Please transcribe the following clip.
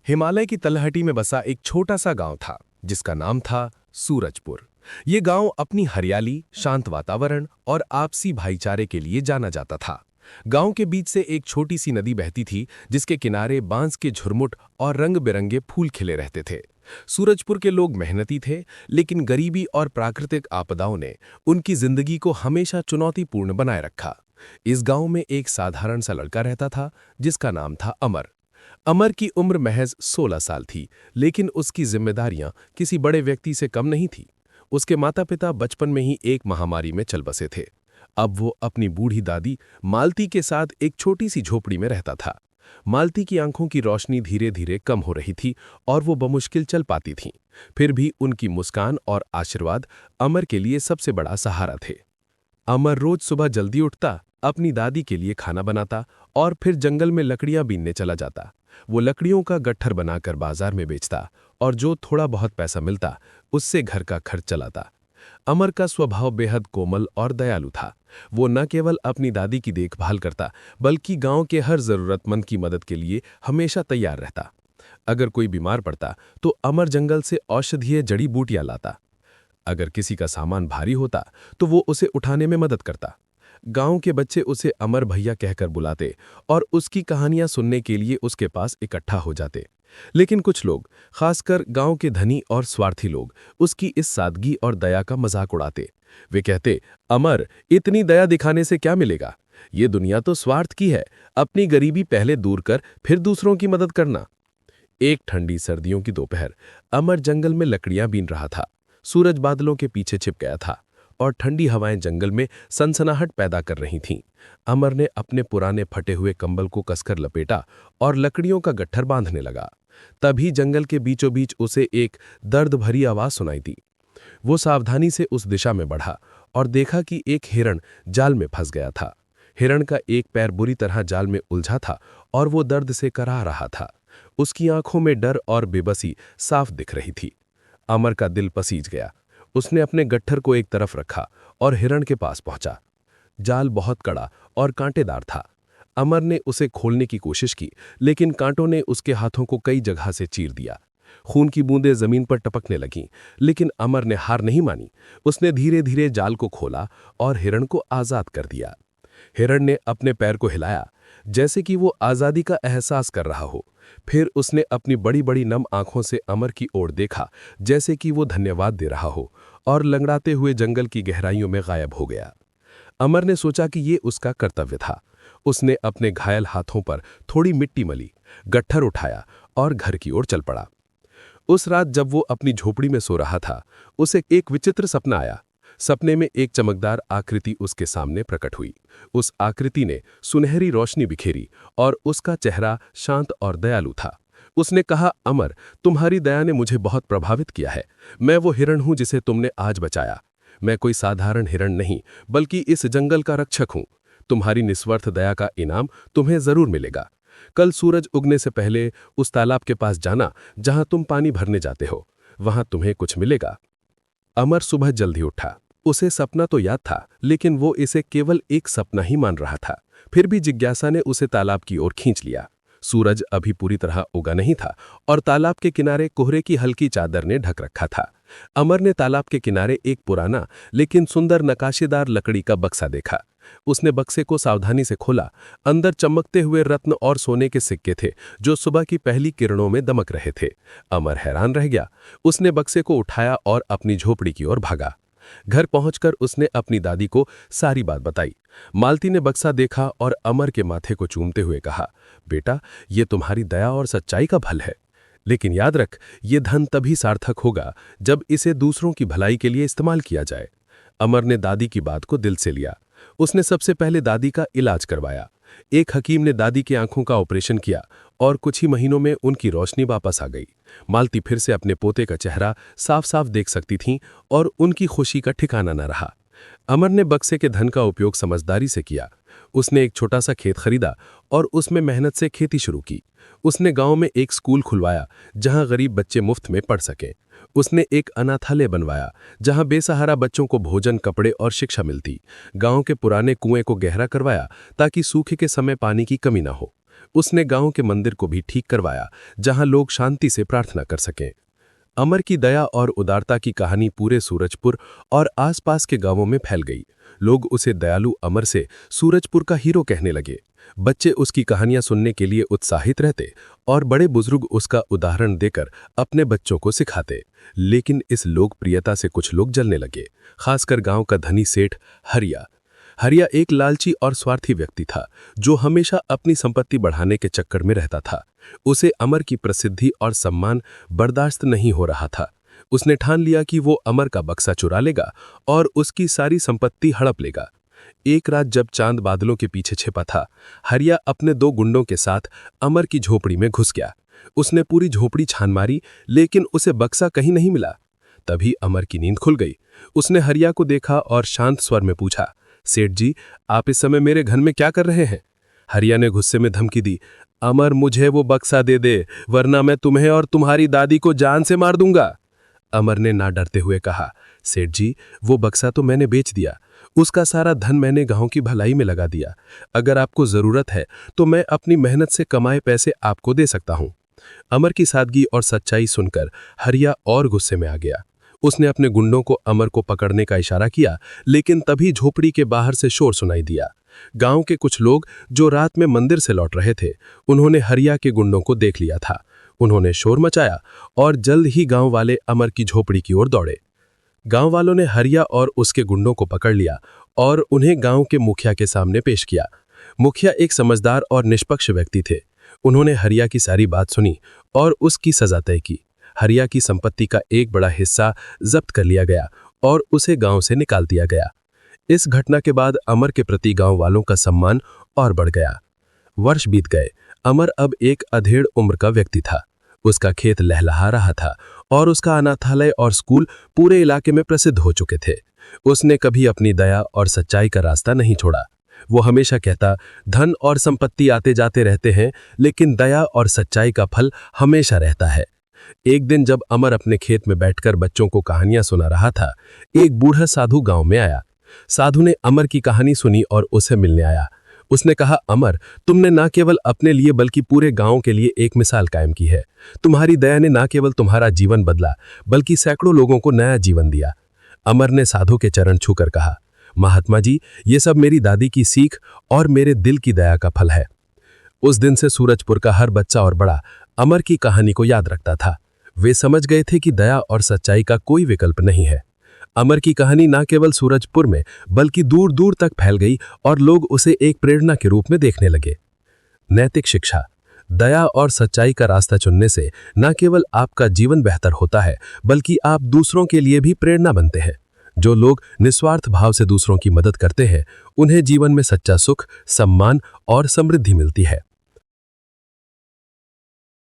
हिमालय की तलहटी में बसा एक छोटा सा गांव था जिसका नाम था सूरजपुर। ये गांव अपनी हरियाली, शांत वातावरण और आपसी भाईचारे के लिए जाना जाता था। गांव के बीच से एक छोटी सी नदी बहती थी जिसके किनारे बांस के झुरमुट और रंग बिरंगे फूल खिले रहते थे। सूरजपुर के लोग मेहनती थे, लेकिन गरीबी और प्राकृतिक आपदाओं ने उनकी जिंदगी को हमेशा चुनौतीपूर्ण बनाए रखा। इस गांव में एक साधारण सा लड़का रहता था जिसका नाम था अमर। अमर की उम्र महज 16 साल थी, लेकिन उसकी जिम्मेदारियां किसी बड़े व्यक्ति से कम नहीं थी। उसके माता पिता बचपन में ही एक महामारी में चल बसे थे। अब वो अपनी बूढ़ी दादी मालती के साथ एक छोटी सी झोपड़ी में रहता था। मालती की आंखों की रोशनी धीरे धीरे कम हो रही थी और वो बमुश्किल चल पाती थीं। फिर भी उनकी मुस्कान और आशीर्वाद अमर के लिए सबसे बड़ा सहारा थे। अमर रोज सुबह जल्दी उठता, अपनी दादी के लिए खाना बनाता और फिर जंगल में लकड़ियां बीनने चला जाता। वो लकड़ियों का गट्ठर बनाकर बाजार में बेचता और जो थोड़ा बहुत पैसा मिलता उससे घर का खर्च चलाता। अमर का स्वभाव बेहद कोमल और दयालु था। वो न केवल अपनी दादी की देखभाल करता, बल्कि गांव के हर जरूरतमंद की मदद के लिए हमेशा तैयार रहता। अगर कोई बीमार पड़ता तो अमर जंगल से औषधीय जड़ी बूटियां लाता। अगर किसी का सामान भारी होता तो वो उसे उठाने में मदद करता। गांव के बच्चे उसे अमर भैया कहकर बुलाते और उसकी कहानियां सुनने के लिए उसके पास इकट्ठा हो जाते। लेकिन कुछ लोग, खासकर गांव के धनी और स्वार्थी लोग, उसकी इस सादगी और दया का मजाक उड़ाते। वे कहते, अमर, इतनी दया दिखाने से क्या मिलेगा? ये दुनिया तो स्वार्थ की है। अपनी गरीबी पहले दूर कर, फिर दूसरों की मदद करना। एक ठंडी सर्दियों की दोपहर, अमर जंगल में लकड़ियां बीन रहा था। सूरज बादलों के पीछे छिप गया था और ठंडी हवाएं जंगल में सनसनाहट पैदा कर रही थीं। अमर ने अपने पुराने फटे हुए कंबल को कसकर लपेटा और लकड़ियों का गट्ठर बांधने लगा। तभी जंगल के बीचों बीच उसे एक दर्द भरी आवाज सुनाई दी। वो सावधानी से उस दिशा में बढ़ा और देखा कि एक हिरण जाल में फंस गया था। हिरण का एक पैर बुरी तरह जाल में उलझा था और वो दर्द से कराह रहा था। उसकी आंखों में डर और बेबसी साफ दिख रही थी। अमर का दिल पसीज गया। उसने अपने गट्ठर को एक तरफ रखा और हिरण के पास पहुंचा। जाल बहुत कड़ा और कांटेदार था। अमर ने उसे खोलने की कोशिश की, लेकिन कांटों ने उसके हाथों को कई जगह से चीर दिया। खून की बूंदें जमीन पर टपकने लगीं, लेकिन अमर ने हार नहीं मानी। उसने धीरे धीरे जाल को खोला और हिरण को आजाद कर दिया। हिरण ने अपने पैर को हिलाया, जैसे कि वो आजादी का एहसास कर रहा हो। फिर उसने अपनी बड़ी बड़ी नम आंखों से अमर की ओर देखा, जैसे कि वो धन्यवाद दे रहा हो, और लंगड़ाते हुए जंगल की गहराइयों में गायब हो गया। अमर ने सोचा कि ये उसका कर्तव्य था। उसने अपने घायल हाथों पर थोड़ी मिट्टी मली, गट्ठर उठाया और घर की ओर चल पड़ा। उस रात जब वो अपनी झोपड़ी में सो रहा था, उसे एक विचित्र सपना आया। सपने में एक चमकदार आकृति उसके सामने प्रकट हुई। उस आकृति ने सुनहरी रोशनी बिखेरी और उसका चेहरा शांत और दयालु था। उसने कहा, अमर, तुम्हारी दया ने मुझे बहुत प्रभावित किया है। मैं वो हिरण हूं जिसे तुमने आज बचाया। मैं कोई साधारण हिरण नहीं, बल्कि इस जंगल का रक्षक हूं। तुम्हारी निस्वार्थ दया का इनाम तुम्हें जरूर मिलेगा। कल सूरज उगने से पहले उस तालाब के पास जाना जहां तुम पानी भरने जाते हो। वहां तुम्हें कुछ मिलेगा। अमर सुबह जल्दी उठा। उसे सपना तो याद था, लेकिन वो इसे केवल एक सपना ही मान रहा था। फिर भी जिज्ञासा ने उसे तालाब की ओर खींच लिया। सूरज अभी पूरी तरह उगा नहीं था और तालाब के किनारे कोहरे की हल्की चादर ने ढक रखा था। अमर ने तालाब के किनारे एक पुराना लेकिन सुंदर नकाशीदार लकड़ी का बक्सा देखा। उसने बक्से को सावधानी से खोला। अंदर चमकते हुए रत्न और सोने के सिक्के थे, जो सुबह की पहली किरणों में दमक रहे थे। अमर हैरान रह गया। उसने बक्से को उठाया और अपनी झोपड़ी की ओर भागा। घर पहुंचकर उसने अपनी दादी को सारी बात बताई। मालती ने बक्सा देखा और अमर के माथे को चूमते हुए कहा, बेटा, ये तुम्हारी दया और सच्चाई का फल है। लेकिन याद रख, ये धन तभी सार्थक होगा जब इसे दूसरों की भलाई के लिए इस्तेमाल किया जाए। अमर ने दादी की बात को दिल से लिया। उसने सबसे पहले दादी का इलाज करवाया। एक हकीम ने दादी की आंखों का ऑपरेशन किया और कुछ ही महीनों में उनकी रोशनी वापस आ गई। मालती फिर से अपने पोते का चेहरा साफ साफ देख सकती थीं और उनकी खुशी का ठिकाना न रहा। अमर ने बक्से के धन का उपयोग समझदारी से किया। उसने एक छोटा सा खेत खरीदा और उसमें मेहनत से खेती शुरू की। उसने गांव में एक स्कूल खुलवाया जहां गरीब बच्चे मुफ्त में पढ़ सकें। उसने एक अनाथालय बनवाया जहां बेसहारा बच्चों को भोजन, कपड़े और शिक्षा मिलती। गांव के पुराने कुएं को गहरा करवाया ताकि सूखे के समय पानी की कमी न हो। उसने गांव के मंदिर को भी ठीक करवाया, जहां लोग शांति से प्रार्थना कर सकें। अमर की दया और उदारता की कहानी पूरे सूरजपुर और आसपास के गांवों में फैल गई। लोग उसे दयालु अमर से सूरजपुर का हीरो कहने लगे। बच्चे उसकी कहानियां सुनने के लिए उत्साहित रहते और बड़े बुजुर्ग उसका उदाहरण देकर अपने बच्चों को सिखाते। लेकिन इस लोकप्रियता से कुछ लोग जलने लगे, खासकर गांव का धनी सेठ हरिया। हरिया एक लालची और स्वार्थी व्यक्ति था, जो हमेशा अपनी संपत्ति बढ़ाने के चक्कर में रहता था। उसे अमर की प्रसिद्धि और सम्मान बर्दाश्त नहीं हो रहा था। उसने ठान लिया कि वो अमर का बक्सा चुरा लेगा और उसकी सारी संपत्ति हड़प लेगा। एक रात जब चांद बादलों के पीछे छिपा था, हरिया अपने 2 गुंडों के साथ अमर की झोपड़ी में घुस गया। उसने पूरी झोपड़ी छान मारी, लेकिन उसे बक्सा कहीं नहीं मिला। तभी अमर की नींद खुल गई। उसने हरिया को देखा और शांत स्वर में पूछा, सेठ जी, आप इस समय मेरे घर में क्या कर रहे हैं? हरिया ने गुस्से में धमकी दी, अमर, मुझे वो बक्सा दे दे, वरना मैं तुम्हें और तुम्हारी दादी को जान से मार दूंगा। अमर ने ना डरते हुए कहा, सेठ जी, वो बक्सा तो मैंने बेच दिया। उसका सारा धन मैंने गांव की भलाई में लगा दिया। अगर आपको जरूरत है तो मैं अपनी मेहनत से कमाए पैसे आपको दे सकता हूं। अमर की सादगी और सच्चाई सुनकर हरिया और गुस्से में आ गया। उसने अपने गुंडों को अमर को पकड़ने का इशारा किया, लेकिन तभी झोपड़ी के बाहर से शोर सुनाई दिया। गांव के कुछ लोग जो रात में मंदिर से लौट रहे थे, उन्होंने हरिया के गुंडों को देख लिया था। उन्होंने शोर मचाया और जल्द ही गांव वाले अमर की झोपड़ी की ओर दौड़े। गांव वालों ने हरिया और उसके गुंडों को पकड़ लिया और उन्हें गांव के मुखिया के सामने पेश किया। मुखिया एक समझदार और निष्पक्ष व्यक्ति थे। उन्होंने हरिया की सारी बात सुनी और उसकी सजा तय की। हरिया की संपत्ति का एक बड़ा हिस्सा जब्त कर लिया गया और उसे गांव से निकाल दिया गया। इस घटना के बाद अमर के प्रति गांव वालों का सम्मान और बढ़ गया। वर्ष बीत गए। अमर अब एक अधेड़ उम्र का व्यक्ति था। उसका खेत लहलहा रहा था और उसका अनाथालय और स्कूल पूरे इलाके में प्रसिद्ध हो चुके थे। उसने कभी अपनी दया और सच्चाई का रास्ता नहीं छोड़ा। वो हमेशा कहता, धन और संपत्ति आते जाते रहते हैं, लेकिन दया और सच्चाई का फल हमेशा रहता है। एक दिन जब अमर अपने खेत में बैठकर बच्चों को कहानियां सुना रहा था, एक बूढ़ा साधु गांव में आया। साधु ने अमर की कहानी सुनी और उसे मिलने आया। उसने कहा, अमर, तुमने न केवल अपने लिए बल्कि पूरे गांव के लिए एक मिसाल कायम की है। तुम्हारी दया ने न केवल तुम्हारा जीवन बदला, बल्कि सैकड़ों लोगों को नया जीवन दिया। अमर ने साधु के चरण छूकर कहा, महात्मा जी, ये सब मेरी दादी की सीख और मेरे दिल की दया का फल है। उस दिन से सूरजपुर का हर बच्चा और बड़ा अमर की कहानी को याद रखता था। वे समझ गए थे कि दया और सच्चाई का कोई विकल्प नहीं है। अमर की कहानी न केवल सूरजपुर में बल्कि दूर दूर तक फैल गई और लोग उसे एक प्रेरणा के रूप में देखने लगे। नैतिक शिक्षा। दया और सच्चाई का रास्ता चुनने से न केवल आपका जीवन बेहतर होता है, बल्कि आप दूसरों के लिए भी प्रेरणा बनते हैं। जो लोग निस्वार्थ भाव से दूसरों की मदद करते हैं, उन्हें जीवन में सच्चा सुख, सम्मान और समृद्धि मिलती है।